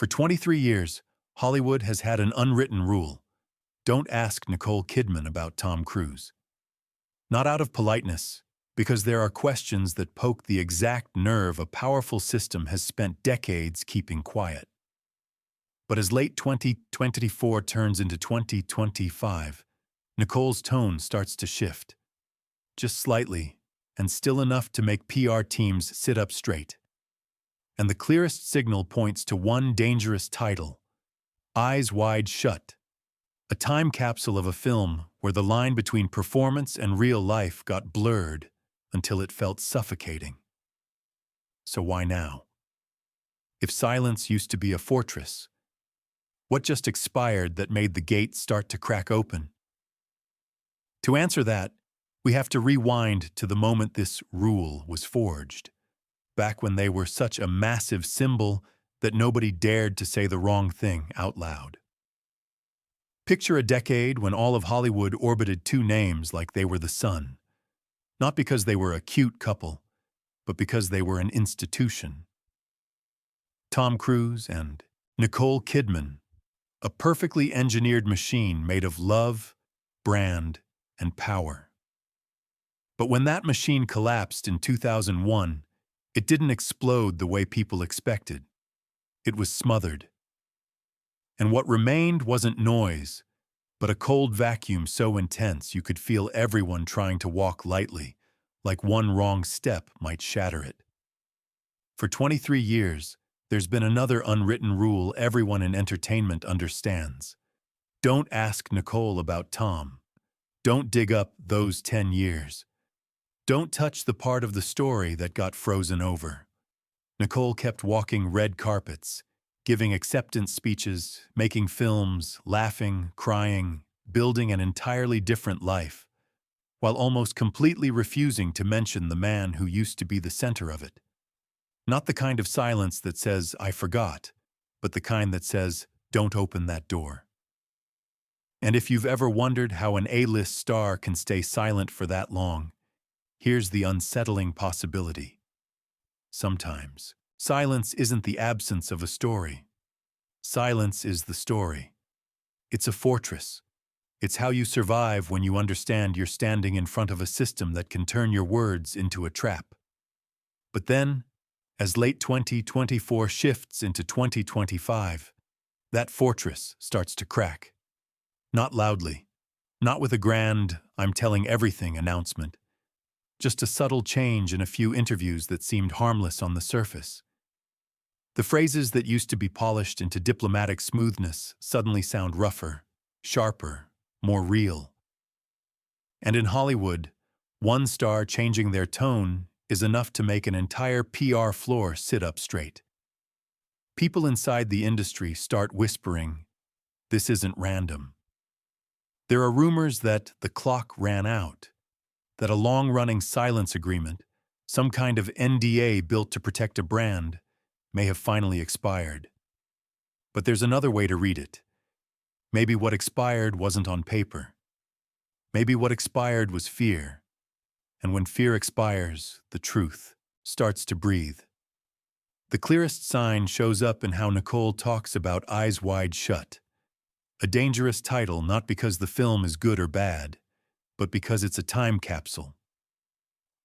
For 23 years, Hollywood has had an unwritten rule. Don't ask Nicole Kidman about Tom Cruise. Not out of politeness, because there are questions that poke the exact nerve a powerful system has spent decades keeping quiet. But as late 2024 turns into 2025, Nicole's tone starts to shift. Just slightly, and still enough to make PR teams sit up straight. And the clearest signal points to one dangerous title: Eyes Wide Shut. A time capsule of a film where the line between performance and real life got blurred until it felt suffocating. So why now? If silence used to be a fortress, what just expired that made the gate start to crack open? To answer that, we have to rewind to the moment this rule was forged, back when they were such a massive symbol that nobody dared to say the wrong thing out loud. Picture a decade when all of Hollywood orbited two names like they were the sun, not because they were a cute couple, but because they were an institution. Tom Cruise and Nicole Kidman, a perfectly engineered machine made of love, brand, and power. But when that machine collapsed in 2001, it didn't explode the way people expected. It was smothered. And what remained wasn't noise, but a cold vacuum so intense you could feel everyone trying to walk lightly, like one wrong step might shatter it. For 23 years, there's been another unwritten rule everyone in entertainment understands. Don't ask Nicole about Tom. Don't dig up those 10 years. Don't touch the part of the story that got frozen over. Nicole kept walking red carpets, giving acceptance speeches, making films, laughing, crying, building an entirely different life, while almost completely refusing to mention the man who used to be the center of it. Not the kind of silence that says, "I forgot," but the kind that says, "Don't open that door." And if you've ever wondered how an A-list star can stay silent for that long, here's the unsettling possibility. Sometimes, silence isn't the absence of a story. Silence is the story. It's a fortress. It's how you survive when you understand you're standing in front of a system that can turn your words into a trap. But then, as late 2024 shifts into 2025, that fortress starts to crack. Not loudly, not with a grand "I'm telling everything" announcement. Just a subtle change in a few interviews that seemed harmless on the surface. The phrases that used to be polished into diplomatic smoothness suddenly sound rougher, sharper, more real. And in Hollywood, one star changing their tone is enough to make an entire PR floor sit up straight. People inside the industry start whispering, "This isn't random." There are rumors that the clock ran out, that a long-running silence agreement, some kind of NDA built to protect a brand, may have finally expired. But there's another way to read it. Maybe what expired wasn't on paper. Maybe what expired was fear. And when fear expires, the truth starts to breathe. The clearest sign shows up in how Nicole talks about Eyes Wide Shut. A dangerous title not because the film is good or bad, but because it's a time capsule.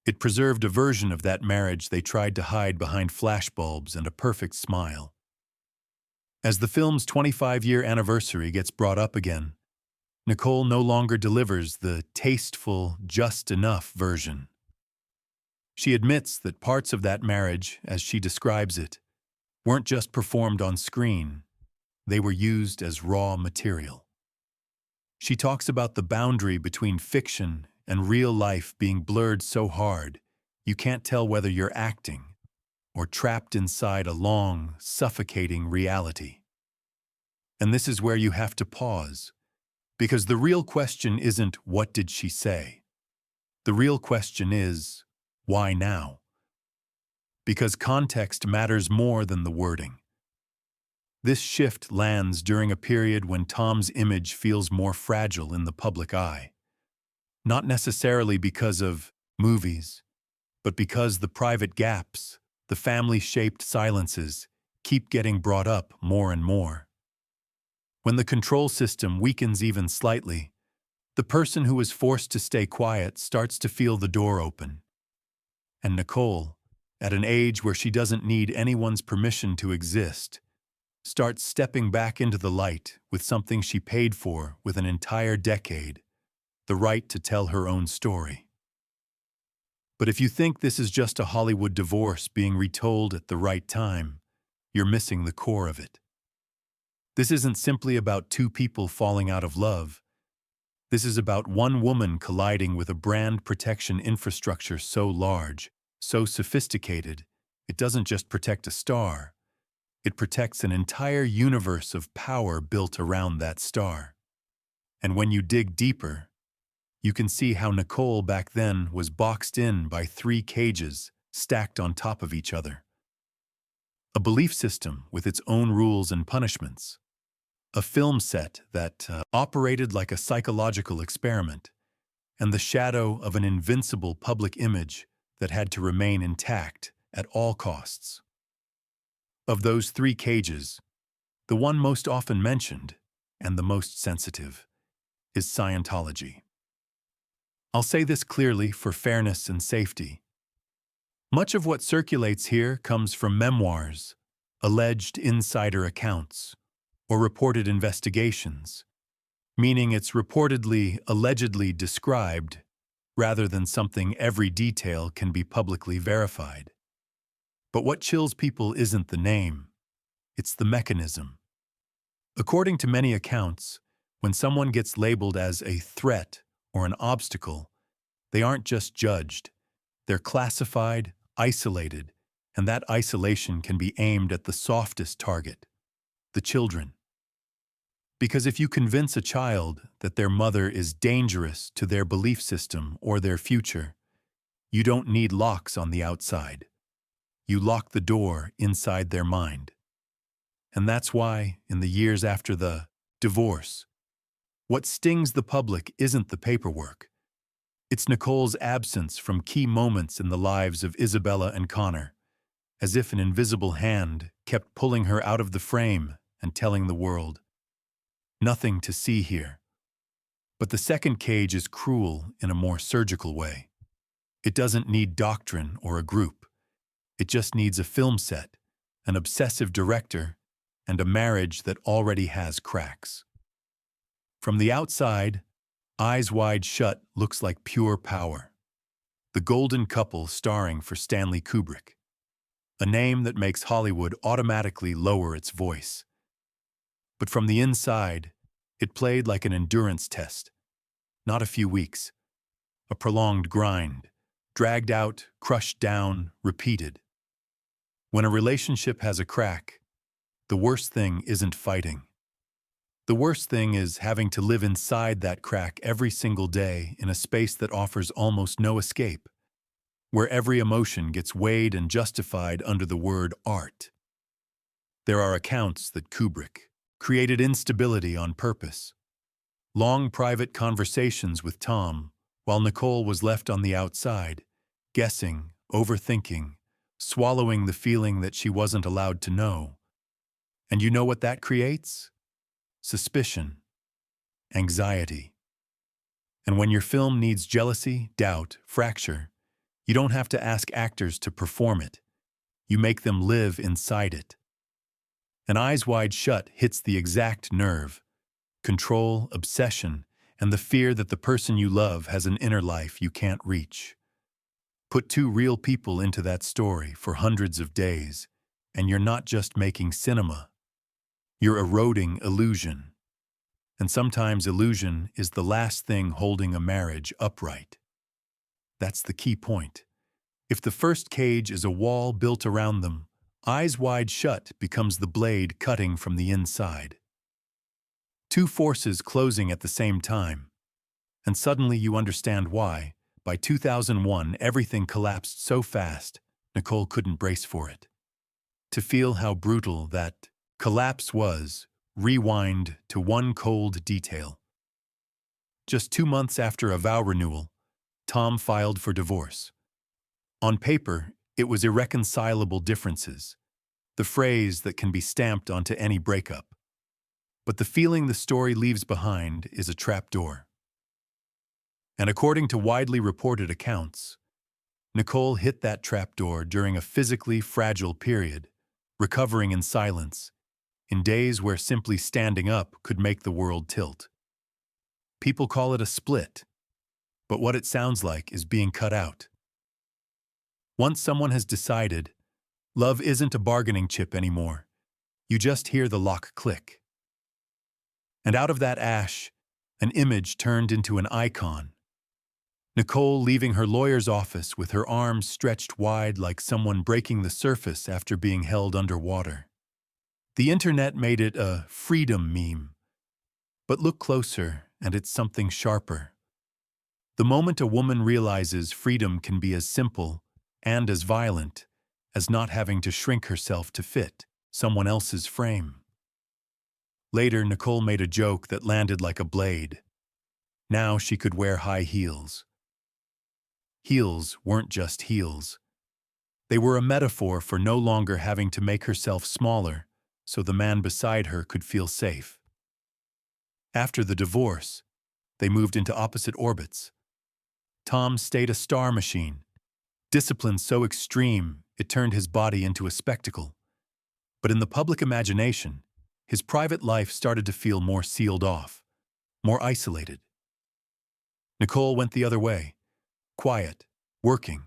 It preserved a version of that marriage they tried to hide behind flashbulbs and a perfect smile. As the film's 25-year anniversary gets brought up again, Nicole no longer delivers the tasteful, just enough version. She admits that parts of that marriage, as she describes it, weren't just performed on screen, they were used as raw material. She talks about the boundary between fiction and real life being blurred so hard you can't tell whether you're acting or trapped inside a long, suffocating reality. And this is where you have to pause, because the real question isn't what did she say? The real question is, why now? Because context matters more than the wording. This shift lands during a period when Tom's image feels more fragile in the public eye. Not necessarily because of movies, but because the private gaps, the family-shaped silences, keep getting brought up more and more. When the control system weakens even slightly, the person who is forced to stay quiet starts to feel the door open. And Nicole, at an age where she doesn't need anyone's permission to exist, starts stepping back into the light with something she paid for with an entire decade, the right to tell her own story. But if you think this is just a Hollywood divorce being retold at the right time, you're missing the core of it. This isn't simply about two people falling out of love. This is about one woman colliding with a brand protection infrastructure so large, so sophisticated, it doesn't just protect a star. It protects an entire universe of power built around that star. And when you dig deeper, you can see how Nicole back then was boxed in by 3 cages stacked on top of each other. A belief system with its own rules and punishments. A film set that operated like a psychological experiment, and the shadow of an invincible public image that had to remain intact at all costs. Of those 3 cages, the one most often mentioned, and the most sensitive, is Scientology. I'll say this clearly for fairness and safety. Much of what circulates here comes from memoirs, alleged insider accounts, or reported investigations, meaning it's reportedly, allegedly described, rather than something every detail can be publicly verified. But what chills people isn't the name, it's the mechanism. According to many accounts, when someone gets labeled as a threat or an obstacle, they aren't just judged, they're classified, isolated, and that isolation can be aimed at the softest target, the children. Because if you convince a child that their mother is dangerous to their belief system or their future, you don't need locks on the outside. You lock the door inside their mind. And that's why, in the years after the divorce, what stings the public isn't the paperwork. It's Nicole's absence from key moments in the lives of Isabella and Connor, as if an invisible hand kept pulling her out of the frame and telling the world, "Nothing to see here." But the second cage is cruel in a more surgical way. It doesn't need doctrine or a group. It just needs a film set, an obsessive director, and a marriage that already has cracks. From the outside, Eyes Wide Shut looks like pure power. The golden couple starring for Stanley Kubrick. A name that makes Hollywood automatically lower its voice. But from the inside, it played like an endurance test. Not a few weeks. A prolonged grind. Dragged out, crushed down, repeated. When a relationship has a crack, the worst thing isn't fighting. The worst thing is having to live inside that crack every single day in a space that offers almost no escape, where every emotion gets weighed and justified under the word art. There are accounts that Kubrick created instability on purpose. Long private conversations with Tom, while Nicole was left on the outside, guessing, overthinking, swallowing the feeling that she wasn't allowed to know. And you know what that creates? Suspicion, anxiety. And when your film needs jealousy, doubt, fracture, you don't have to ask actors to perform it. You make them live inside it. And Eyes Wide Shut hits the exact nerve, control, obsession, and the fear that the person you love has an inner life you can't reach. Put 2 real people into that story for hundreds of days, and you're not just making cinema. You're eroding illusion. And sometimes illusion is the last thing holding a marriage upright. That's the key point. If the first cage is a wall built around them, Eyes Wide Shut becomes the blade cutting from the inside. 2 forces closing at the same time. And suddenly you understand why, by 2001, everything collapsed so fast, Nicole couldn't brace for it. To feel how brutal that collapse was, rewind to one cold detail. Just 2 months after a vow renewal, Tom filed for divorce. On paper, it was irreconcilable differences. the phrase that can be stamped onto any breakup. But the feeling the story leaves behind is a trapdoor. And according to widely reported accounts, Nicole hit that trapdoor during a physically fragile period, recovering in silence, in days where simply standing up could make the world tilt. People call it a split, but what it sounds like is being cut out. Once someone has decided, love isn't a bargaining chip anymore. You just hear the lock click. And out of that ash, an image turned into an icon. Nicole leaving her lawyer's office with her arms stretched wide like someone breaking the surface after being held underwater. The internet made it a freedom meme. But look closer, and it's something sharper. The moment a woman realizes freedom can be as simple and as violent as not having to shrink herself to fit someone else's frame. Later, Nicole made a joke that landed like a blade. Now she could wear high heels. Heels weren't just heels. They were a metaphor for no longer having to make herself smaller so the man beside her could feel safe. After the divorce, they moved into opposite orbits. Tom stayed a star machine, discipline so extreme it turned his body into a spectacle. But in the public imagination, his private life started to feel more sealed off, more isolated. Nicole went the other way, quiet, working,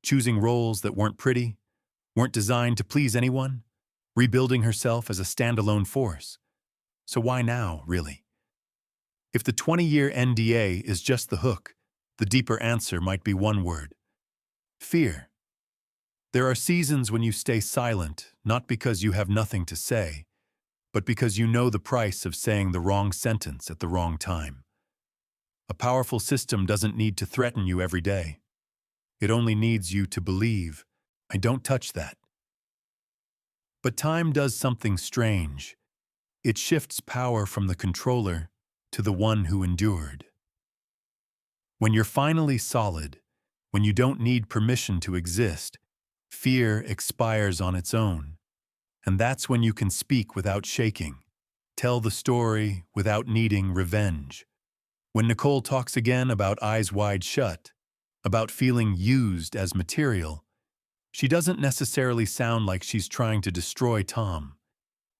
choosing roles that weren't pretty, weren't designed to please anyone, rebuilding herself as a standalone force. So why now, really? If the 20-year NDA is just the hook, the deeper answer might be one word: fear. There are seasons when you stay silent, not because you have nothing to say, but because you know the price of saying the wrong sentence at the wrong time. A powerful system doesn't need to threaten you every day. It only needs you to believe, I don't touch that. But time does something strange. It shifts power from the controller to the one who endured. When you're finally solid, when you don't need permission to exist, fear expires on its own. And that's when you can speak without shaking, tell the story without needing revenge. When Nicole talks again about eyes wide shut, about feeling used as material, she doesn't necessarily sound like she's trying to destroy Tom.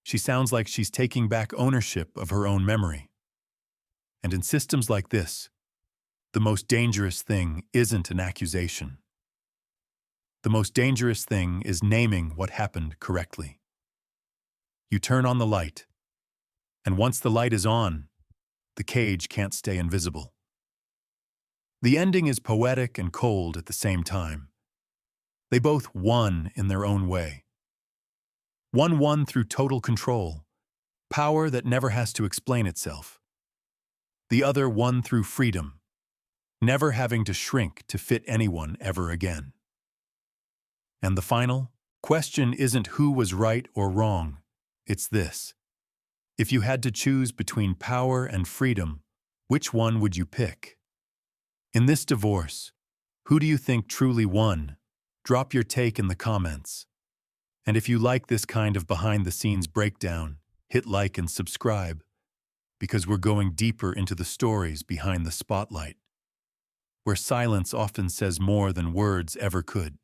She sounds like she's taking back ownership of her own memory. And in systems like this, the most dangerous thing isn't an accusation. The most dangerous thing is naming what happened correctly. You turn on the light, and once the light is on, the cage can't stay invisible. The ending is poetic and cold at the same time. They both won in their own way. One won through total control, power that never has to explain itself. The other won through freedom, never having to shrink to fit anyone ever again. And the final question isn't who was right or wrong, it's this: if you had to choose between power and freedom, which one would you pick? In this divorce, who do you think truly won? Drop your take in the comments. And if you like this kind of behind-the-scenes breakdown, hit like and subscribe, because we're going deeper into the stories behind the spotlight, where silence often says more than words ever could.